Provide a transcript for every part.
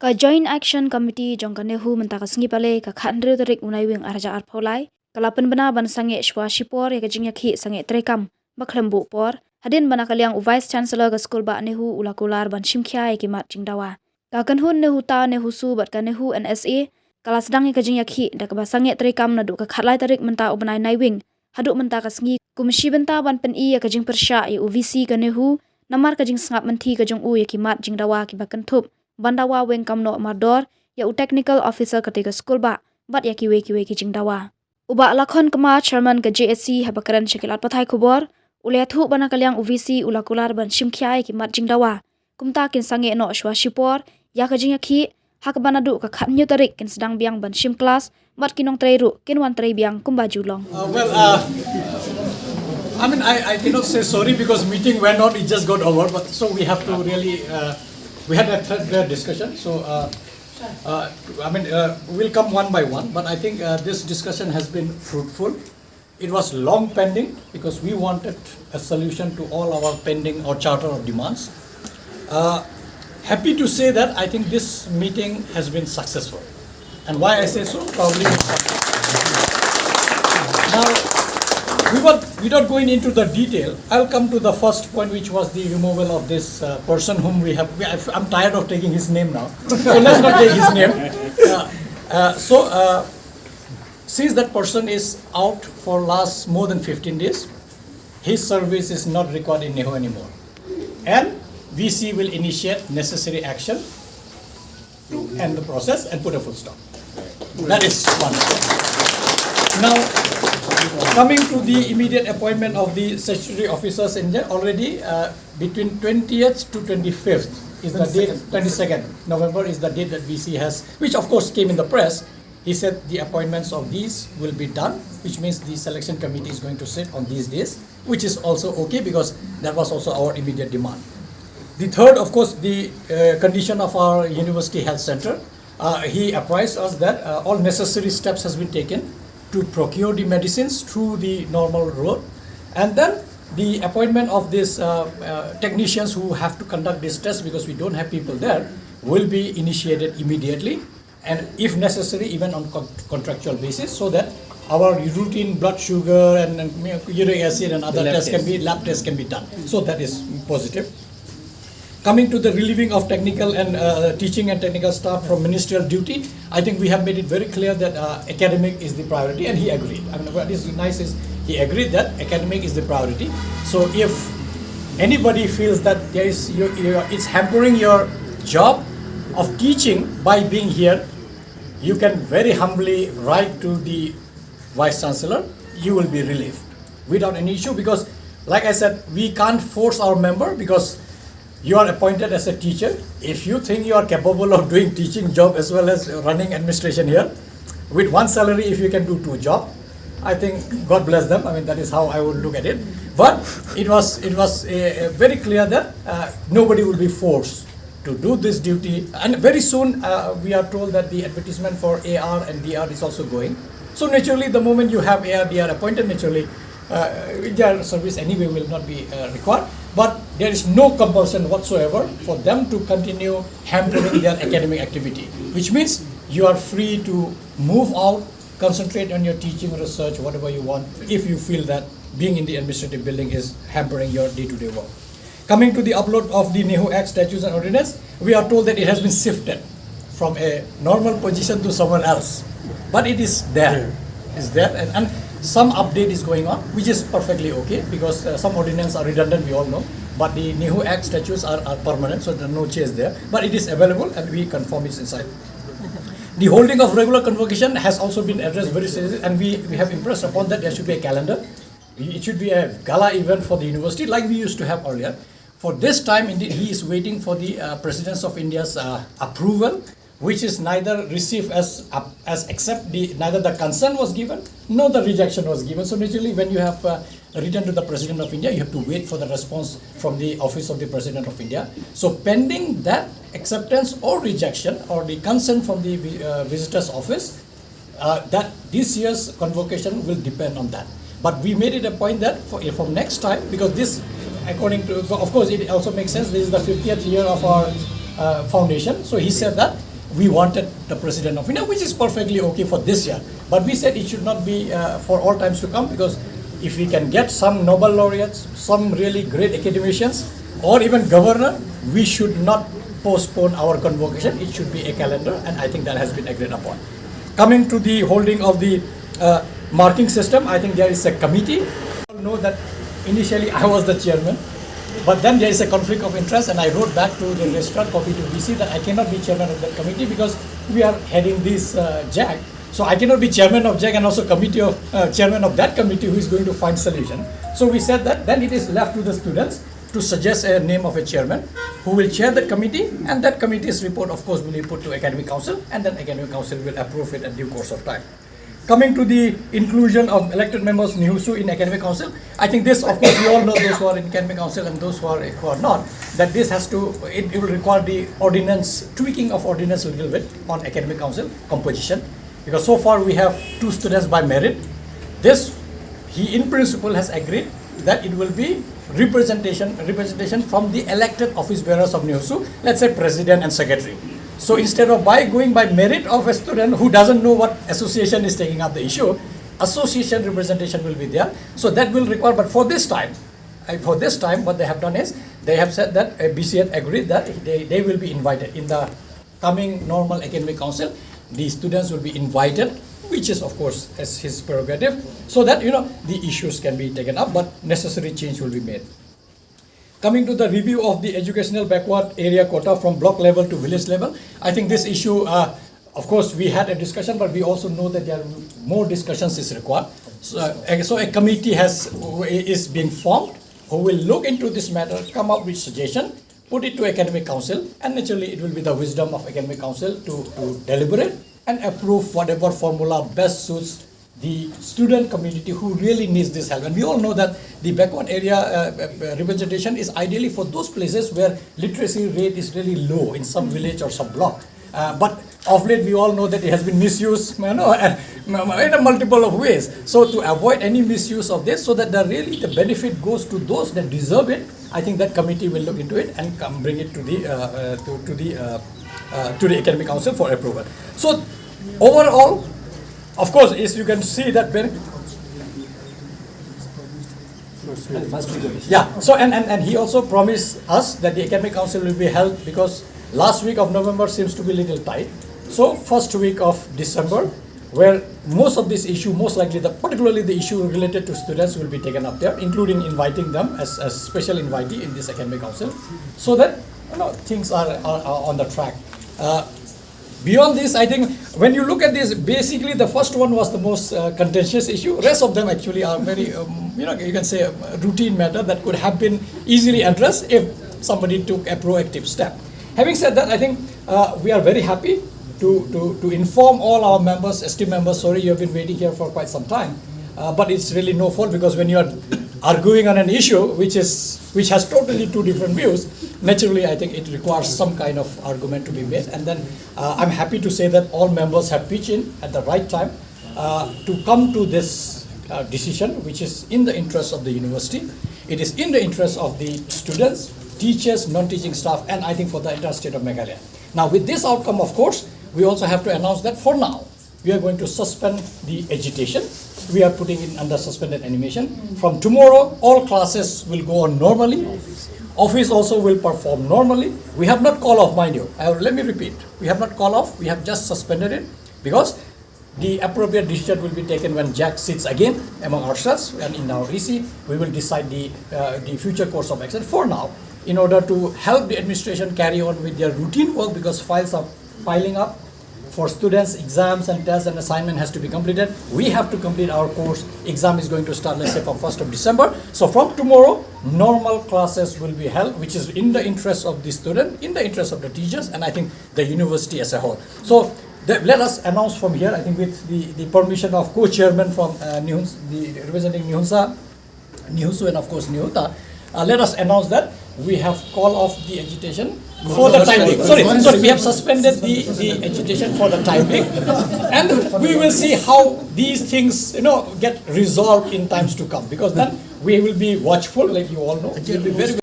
Ka Joint Action Committee jong ka Nehu mentaka sengi pale ka khandre tarik unai wing arja ar pholai kalapan bana ban Sangeh Shipor ya ka Jingïakhih Sangeh Treikam bakhlembu por hadin bana kaliang Vice Chancellor ka school ba Nehu ulakular ban shimkhia ya kimat jingdawa ka kanhun Nehu ta Nehu su bat ka Nehu NSA kala sedang ka Jingïakhih da ka ba Sangeh Treikam nadu ka khatlai tarik menta ubanai nai wing haduk menta ka sengi kumshi benta ban pen I ya ka jing persya ya UVC ka Nehu namar ka jing sangap menti ka jong u ya kimat jingdawa ki bakantup Bandawa Weng Kamno Mardor ya u technical officer ketika school ba bat ya kiwe ki jingdawa uba lakon kema chairman ke JSC habakaran shakilat pathai khubor ulethu bana kaliang UVC ulakular ban shimkhia ki mat jingdawa kumta kin sange no shwa shipor ya ka Jingïakhih hak banadu ka khatnyu tarik kin sedang biang ban shim class bat kinong treiru kin wan trei biang kumbaju long I cannot say sorry because meeting went on, it just got over, but so we have to really we had a thread discussion, so we'll come one by one, but I think this discussion has been fruitful. It was long pending because we wanted a solution to all our pending or charter of demands. Happy to say that I think this meeting has been successful. And why I say so? Probably now, without going into the detail, I'll come to the first point, which was the removal of this person whom we have. I'm tired of taking his name now, so let's not take his name. Since that person is out for last more than 15 days, his service is not required in Nehu anymore, and VC will initiate necessary action to end the process and put a full stop. That is one. Now, coming to the immediate appointment of the statutory officers in there, already between 20th to 25th is the date, 22nd November is the date that VC has, which of course came in the press. He said the appointments of these will be done, which means the selection committee is going to sit on these days, which is also okay because that was also our immediate demand. The third, of course, the condition of our university health center. He apprised us that all necessary steps has been taken to procure the medicines through the normal road, and then the appointment of these technicians who have to conduct this test, because we don't have people there, will be initiated immediately, and if necessary even on contractual basis, so that our routine blood sugar and uric acid and other lab tests can be done. So that is positive. Coming to the relieving of technical and teaching and technical staff from ministerial duty, I think we have made it very clear that academic is the priority, and he agreed. I mean, what is nice is he agreed that academic is the priority. So if anybody feels that there is it's hampering your job of teaching by being here, you can very humbly write to the Vice Chancellor. You will be relieved without any issue, because like I said, we can't force our member, because you are appointed as a teacher. If you think you are capable of doing teaching job as well as running administration here, with one salary, if you can do two jobs, I think God bless them. I mean, that is how I would look at it. But it was very clear that nobody will be forced to do this duty. And very soon we are told that the advertisement for AR and DR is also going. So naturally, the moment you have AR, DR appointed, naturally their service anyway will not be required. But there is no compulsion whatsoever for them to continue hampering their academic activity, which means you are free to move out, concentrate on your teaching, research, whatever you want, if you feel that being in the administrative building is hampering your day-to-day work. Coming to the upload of the Nehu Act statutes and ordinance, we are told that it has been shifted from a normal position to someone else, but it is there. It's there, and some update is going on, which is perfectly okay, because some ordinances are redundant, we all know, but the Nehu Act statutes are permanent, so there are no change there, but it is available and we confirm it's inside. The holding of regular convocation has also been addressed very seriously, and we have impressed upon that there should be a calendar. It should be a gala event for the university like we used to have earlier. For this time, indeed, he is waiting for the President of India's approval, which is neither received as accept, neither the consent was given nor the rejection was given. So naturally, when you have written to the President of India, you have to wait for the response from the office of the President of India. So pending that acceptance or rejection or the consent from the visitor's office, that this year's convocation will depend on that. But we made it a point that from next time, because this, according to, of course, it also makes sense, this is the 50th year of our foundation. So he said that we wanted the president of India, which is perfectly okay for this year. But we said it should not be for all times to come, because if we can get some Nobel laureates, some really great academicians, or even governor, we should not postpone our convocation. It should be a calendar, and I think that has been agreed upon. Coming to the holding of the marking system, I think there is a committee. You know that initially I was the chairman, but then there is a conflict of interest, and I wrote back to the registrar, copy to BC, that I cannot be chairman of that committee because we are heading this JAG. So I cannot be chairman of JAG and also committee of chairman of that committee who is going to find solution. So we said that then it is left to the students to suggest a name of a chairman who will chair that committee, and that committee's report of course will be put to academic council, and then academic council will approve it at due course of time. Coming to the inclusion of elected members Nehu in academic council, I think this, of course, we all know, those who are in academic council and those who are not, that this has to, it will require the ordinance, tweaking of ordinance a little bit on academic council composition, because so far we have 2 students by merit. This, he in principle has agreed that it will be representation from the elected office bearers of Nehu, let's say president and secretary. So instead of going by merit of a student who doesn't know what association is taking up the issue, association representation will be there. So that will require, but for this time, what they have done is, they have said that BC had agreed that they will be invited in the coming normal academic council. The students will be invited, which is of course as his prerogative, so that the issues can be taken up, but necessary change will be made. Coming to the review of the educational backward area quota from block level to village level, I think this issue, of course, we had a discussion, but we also know that there are more discussions is required. So a committee is being formed who will look into this matter, come up with suggestion, put it to academic council, and naturally it will be the wisdom of academic council to deliberate and approve whatever formula best suits the student community who really needs this help. And we all know that the backward area representation is ideally for those places where literacy rate is really low in some village or some block. But of late we all know that it has been misused in a multiple of ways. So to avoid any misuse of this, so that the benefit goes to those that deserve it, I think that committee will look into it and bring it to the academic council for approval. So overall, of course, as you can see that so and he also promised us that the academic council will be held, because last week of November seems to be a little tight. So first week of December, where most of this issue, most likely particularly the issue related to students, will be taken up there, including inviting them as special invitee in this academic council, so that things are on the track. Beyond this, I think when you look at this, basically the first one was the most contentious issue. Rest of them actually are very, you can say a routine matter that could have been easily addressed if somebody took a proactive step. Having said that, I think we are very happy to inform all our members, esteemed members. Sorry, you have been waiting here for quite some time, but it's really no fault, because when you are arguing on an issue which has totally 2 different views, naturally I think it requires some kind of argument to be made. And then I'm happy to say that all members have pitched in at the right time to come to this decision, which is in the interest of the university. It is in the interest of the students, teachers, non-teaching staff, and I think for the entire state of Meghalaya. Now with this outcome, of course, we also have to announce that for now we are going to suspend the agitation. We are putting it under suspended animation. From tomorrow, all classes will go on normally. Office also will perform normally. We have not called off, mind you. Let me repeat. We have not called off. We have just suspended it, because the appropriate decision will be taken when JAG sits again among ourselves, and in our EC, we will decide the future course of action. For now, in order to help the administration carry on with their routine work, because files are piling up for students, exams and tests and assignment has to be completed. We have to complete our course. Exam is going to start, let's say, from 1st of December. So from tomorrow, normal classes will be held, which is in the interest of the student, in the interest of the teachers, and I think the university as a whole. So let us announce from here, I think with the permission of co-chairman from representing Nehu and of course Nehuta, let us announce that we have called off the agitation for the time being. Sorry, we have suspended the agitation for the time being, and we will see how these things get resolved in times to come, because then we will be watchful, like you all know. We'll be very.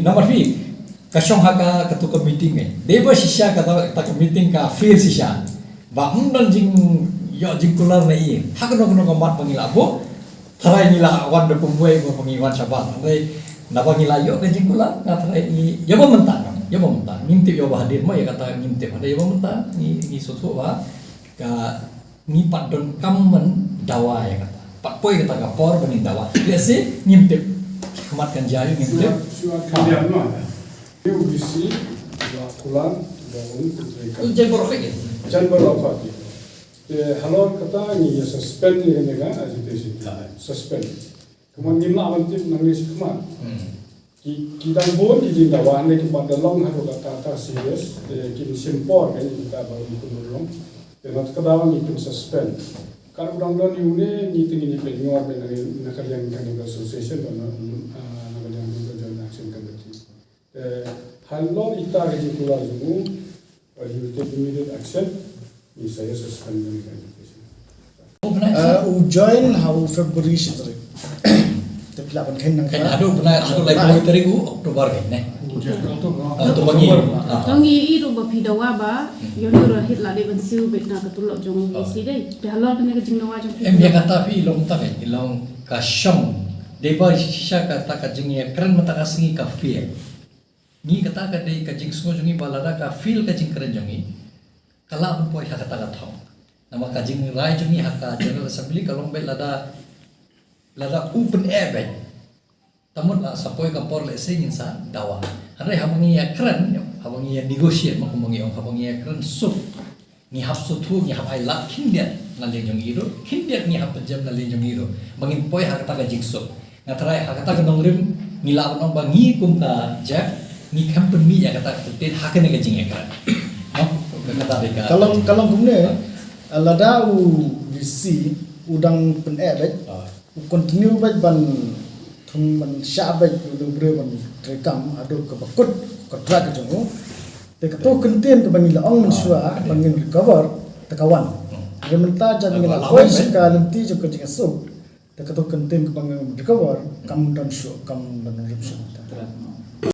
Number 3, kasong haka ketua meeting eh deba sisya kata tak meeting ka feel sisya ba non jing yo jing kular na i hak no mat pangila bo tarai nila wan de pembuai go pengiwan sabat ngai na pangila yo ke jing kular na tarai i yo ba mentang ngintip yo ba hadir mo ya kata ngintip ada yo ba mentang ni sotu ba ka ni padon kammen dawa ya kata pat poi kata ka por bani dawa biasa ngintip kematkan jayu ngintip UBC kulan bangun Treikam. Ujian boroknya. Jangan berapa dia. Halor kata ni suspend ni kan agitation. Suspend. Kemudian ni lah nanti nangis kemat. Kita pun di dawan ni kita dalam harus kata serius. Kita simpor kan kita baru ikut dan kata ni kita suspend. Kalau orang-orang ni tinggi ni penyuar dengan nakalian kan association dan nakalian joint action committee. Halor ita gaji pula juga, you take immediate action. Ini saya suspend dengan education. Join how February sitri. Tapi lapan kain nang Kan ada lagi terigu Oktober kan ne. Oktober ni. Jongi itu berpidawa ba, yang itu rahit lah dia bensiu betna ketulok jongi isi deh. Halor kena kejing nawa jong. Dia kata pi long tak kan, long kasyong. Deba sisa kata kajing ya keren mata kasingi kafe. Ni kata kadai kajing semua jongi balada ka feel kajing keren jongi. Kala pun poi kata thong. Nama kajing rai jongi haka general assembly kalau bet lada open air bet. Tamun lah sapoi kapor le sing insa dawa. Hari habangi ya keren, habangi ya negotiate makumangi habangi ya keren sup. Ni hap sutu ni hap ai lak kindian naleng jongi iro. Kindian ni hap jam naleng jongi iro. Bangin poi haka kajing sup. Ngatarai haka nongrim nila nong bangi kum ka jack ni company ya kata tetin hak ni kajing ya kan kata mereka kalau gumne lada visi udang pen bet continue bet ban thung ban sha bet udah bre ban Treikam ado ke bakut kontrak ke jongo te keto kentien ke bangila ong mensua bangin recover tekawan rementa jadi ngila koi sekalenti jo ke jinga sub te keto kentien ke bangin recover kam dan show kam dan ripsu